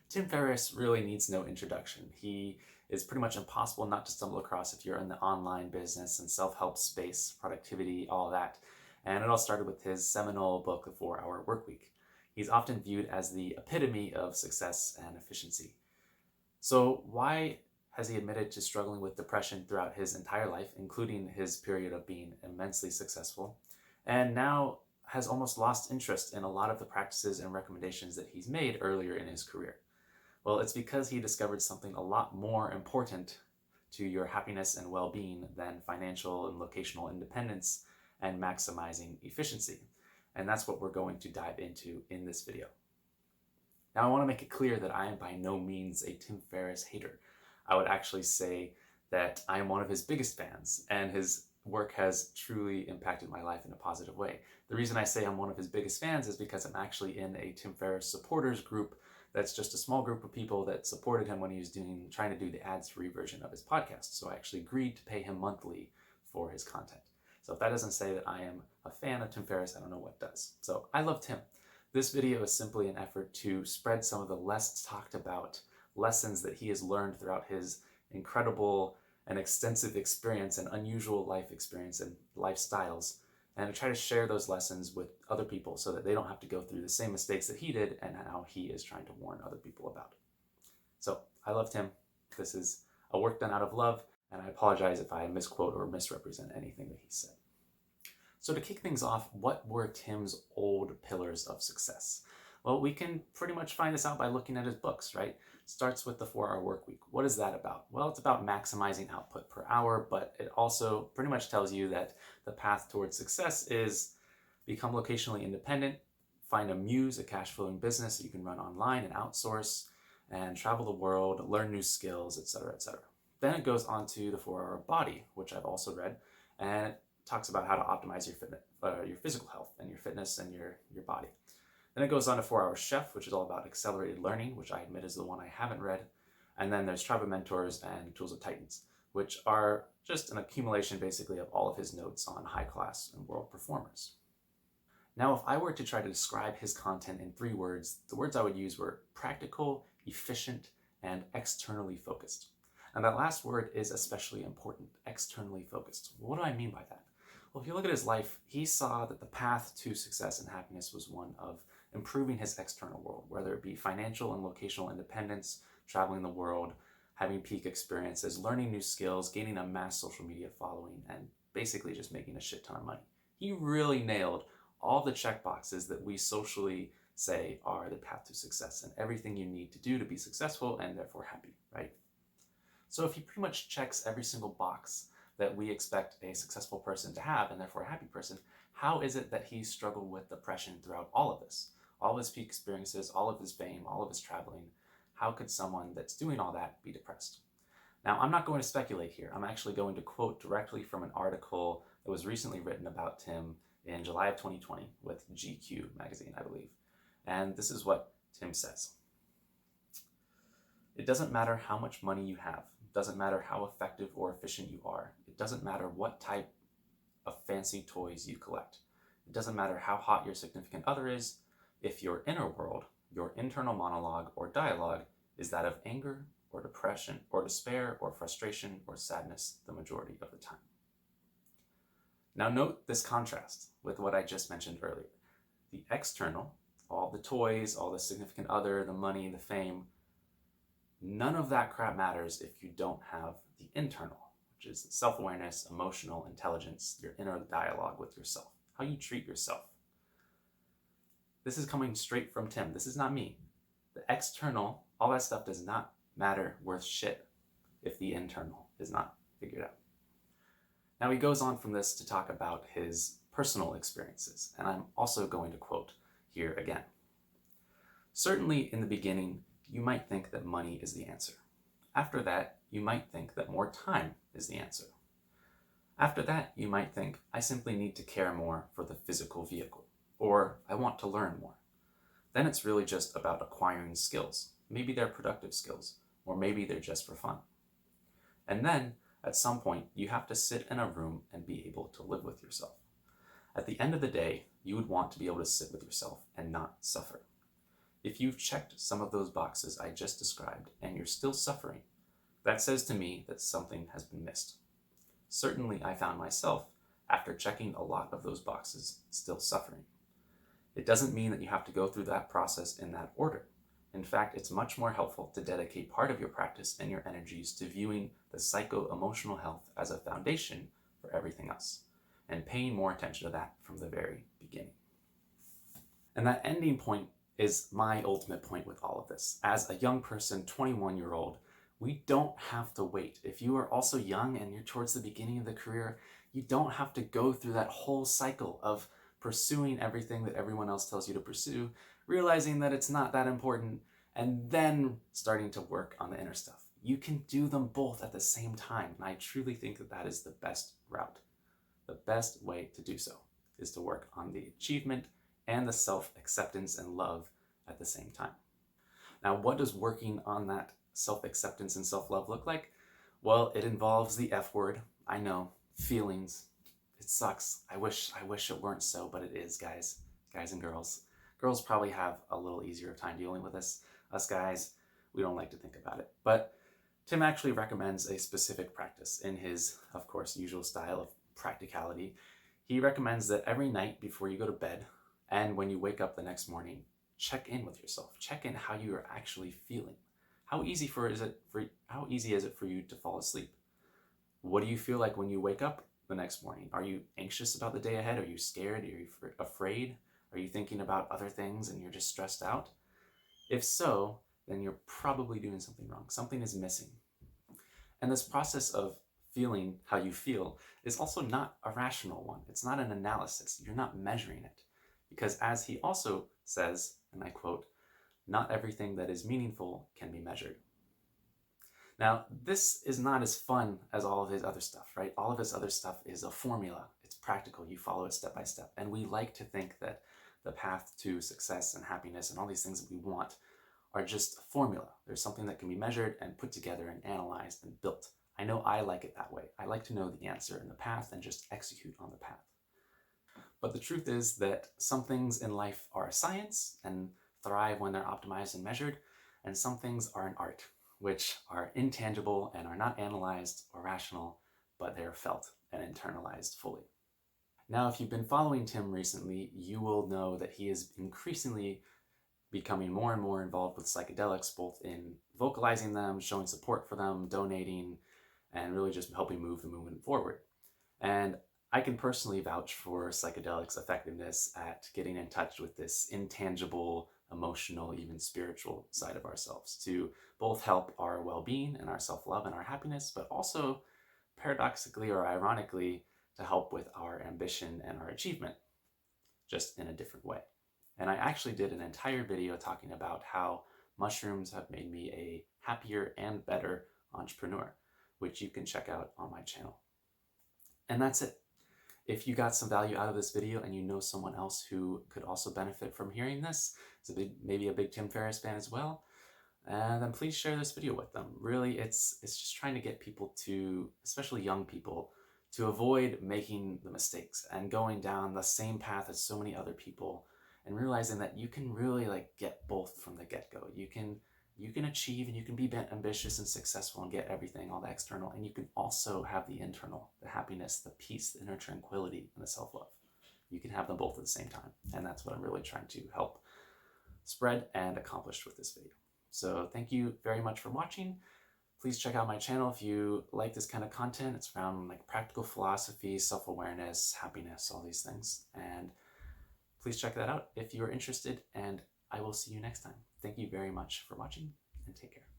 Tim Ferriss really needs no introduction. He is pretty much impossible not to stumble across if you're in the online business and self-help space, productivity, all that. And it all started with his seminal book, The 4-Hour Workweek. He's often viewed as the epitome of success and efficiency. So why has he admitted to struggling with depression throughout his entire life, including his period of being immensely successful, and now has almost lost interest in a lot of the practices and recommendations that he's made earlier in his career? Well, it's because he discovered something a lot more important to your happiness and well-being than financial and locational independence and maximizing efficiency. And that's what we're going to dive into in this video. Now, I want to make it clear that I am by no means a Tim Ferriss hater. I would actually say that I am one of his biggest fans, and his work has truly impacted my life in a positive way. The reason I say I'm one of his biggest fans is because I'm actually in a Tim Ferriss supporters group. That's just a small group of people that supported him when he was trying to do the ads-free version of his podcast. So I actually agreed to pay him monthly for his content. So if that doesn't say that I am a fan of Tim Ferriss, I don't know what does. So I love Tim. This video is simply an effort to spread some of the less talked about lessons that he has learned throughout his incredible and extensive experience and unusual life experience and lifestyles, and to try to share those lessons with other people so that they don't have to go through the same mistakes that he did and how he is trying to warn other people about. So I love Tim. This is a work done out of love, and I apologize if I misquote or misrepresent anything that he said. So to kick things off, what were Tim's old pillars of success? Well, we can pretty much find this out by looking at his books, right? It starts with the 4-Hour Workweek. What is that about? Well, it's about maximizing output per hour, but it also pretty much tells you that the path towards success is become locationally independent, find a muse, a cash flowing business that you can run online and outsource, and travel the world, learn new skills, etc., etc. Then it goes on to the 4-Hour Body, which I've also read, and it talks about how to optimize your physical health and your fitness and your body. Then it goes on to 4-Hour Chef, which is all about accelerated learning, which I admit is the one I haven't read. And then there's Tribe of Mentors and Tools of Titans, which are just an accumulation basically of all of his notes on high class and world performers. Now, if I were to try to describe his content in 3 words, the words I would use were practical, efficient, and externally focused. And that last word is especially important, externally focused. What do I mean by that? Well, if you look at his life, he saw that the path to success and happiness was one of improving his external world, whether it be financial and locational independence, traveling the world, having peak experiences, learning new skills, gaining a mass social media following, and basically just making a shit ton of money. He really nailed all the check boxes that we socially say are the path to success and everything you need to do to be successful and therefore happy, right? So if he pretty much checks every single box that we expect a successful person to have and therefore a happy person, how is it that he struggled with depression throughout all of this? All of his peak experiences, all of his fame, all of his traveling. How could someone that's doing all that be depressed? Now, I'm not going to speculate here. I'm actually going to quote directly from an article that was recently written about Tim in July of 2020 with GQ magazine, I believe. And this is what Tim says. It doesn't matter how much money you have. It doesn't matter how effective or efficient you are. It doesn't matter what type of fancy toys you collect. It doesn't matter how hot your significant other is. If your inner world, your internal monologue or dialogue is that of anger or depression or despair or frustration or sadness the majority of the time. Now note this contrast with what I just mentioned earlier. The external, all the toys, all the significant other, the money, the fame, none of that crap matters if you don't have the internal, which is self-awareness, emotional intelligence, your inner dialogue with yourself, how you treat yourself. This is coming straight from Tim. This is not me. The external, all that stuff does not matter worth shit if the internal is not figured out. Now he goes on from this to talk about his personal experiences, and I'm also going to quote here again. Certainly in the beginning, you might think that money is the answer. After that, you might think that more time is the answer. After that, you might think, I simply need to care more for the physical vehicle, or I want to learn more. Then it's really just about acquiring skills. Maybe they're productive skills, or maybe they're just for fun. And then, at some point, you have to sit in a room and be able to live with yourself. At the end of the day, you would want to be able to sit with yourself and not suffer. If you've checked some of those boxes I just described and you're still suffering, that says to me that something has been missed. Certainly, I found myself, after checking a lot of those boxes, still suffering. It doesn't mean that you have to go through that process in that order. In fact, it's much more helpful to dedicate part of your practice and your energies to viewing the psycho-emotional health as a foundation for everything else, and paying more attention to that from the very beginning. And that ending point is my ultimate point with all of this. As a young person, 21-year-old, we don't have to wait. If you are also young and you're towards the beginning of the career, you don't have to go through that whole cycle of pursuing everything that everyone else tells you to pursue, realizing that it's not that important, and then starting to work on the inner stuff. You can do them both at the same time, and I truly think that that is the best route. The best way to do so is to work on the achievement and the self-acceptance and love at the same time. Now, what does working on that self-acceptance and self-love look like? Well, it involves the F word. I know, feelings. It sucks. I wish it weren't so, but it is, guys and girls. Girls probably have a little easier time dealing with this. Us guys, we don't like to think about it. But Tim actually recommends a specific practice in his, of course, usual style of practicality. He recommends that every night before you go to bed and when you wake up the next morning, check in with yourself. Check in how you are actually feeling. How easy is it for you to fall asleep? What do you feel like when you wake up the next morning? Are you anxious about the day ahead? Are you scared? Are you afraid? Are you thinking about other things and you're just stressed out? If so, then you're probably doing something wrong. Something is missing. And this process of feeling how you feel is also not a rational one. It's not an analysis. You're not measuring it. Because as he also says, and I quote, "Not everything that is meaningful can be measured." Now, this is not as fun as all of his other stuff, right? All of his other stuff is a formula. It's practical. You follow it step by step. And we like to think that the path to success and happiness and all these things that we want are just a formula. There's something that can be measured and put together and analyzed and built. I know I like it that way. I like to know the answer and the path and just execute on the path. But the truth is that some things in life are a science and thrive when they're optimized and measured, and some things are an art, which are intangible and are not analyzed or rational, but they're felt and internalized fully. Now, if you've been following Tim recently, you will know that he is increasingly becoming more and more involved with psychedelics, both in vocalizing them, showing support for them, donating, and really just helping move the movement forward. And I can personally vouch for psychedelics' effectiveness at getting in touch with this intangible, emotional, even spiritual side of ourselves to both help our well-being and our self-love and our happiness, but also paradoxically or ironically to help with our ambition and our achievement, just in a different way. And I actually did an entire video talking about how mushrooms have made me a happier and better entrepreneur, which you can check out on my channel. And that's it. If you got some value out of this video and you know someone else who could also benefit from hearing this, maybe a big Tim Ferriss fan as well, then please share this video with them. Really, it's just trying to get people to, especially young people, to avoid making the mistakes and going down the same path as so many other people, and realizing that you can really get both from the get-go. You can achieve and you can be ambitious and successful and get everything, all the external, and you can also have the internal, the happiness, the peace, the inner tranquility, and the self-love. You can have them both at the same time, and that's what I'm really trying to help spread and accomplish with this video. So thank you very much for watching. Please check out my channel if you like this kind of content. It's around practical philosophy, self-awareness, happiness, all these things. And please check that out if you're interested, and I will see you next time. Thank you very much for watching, and take care.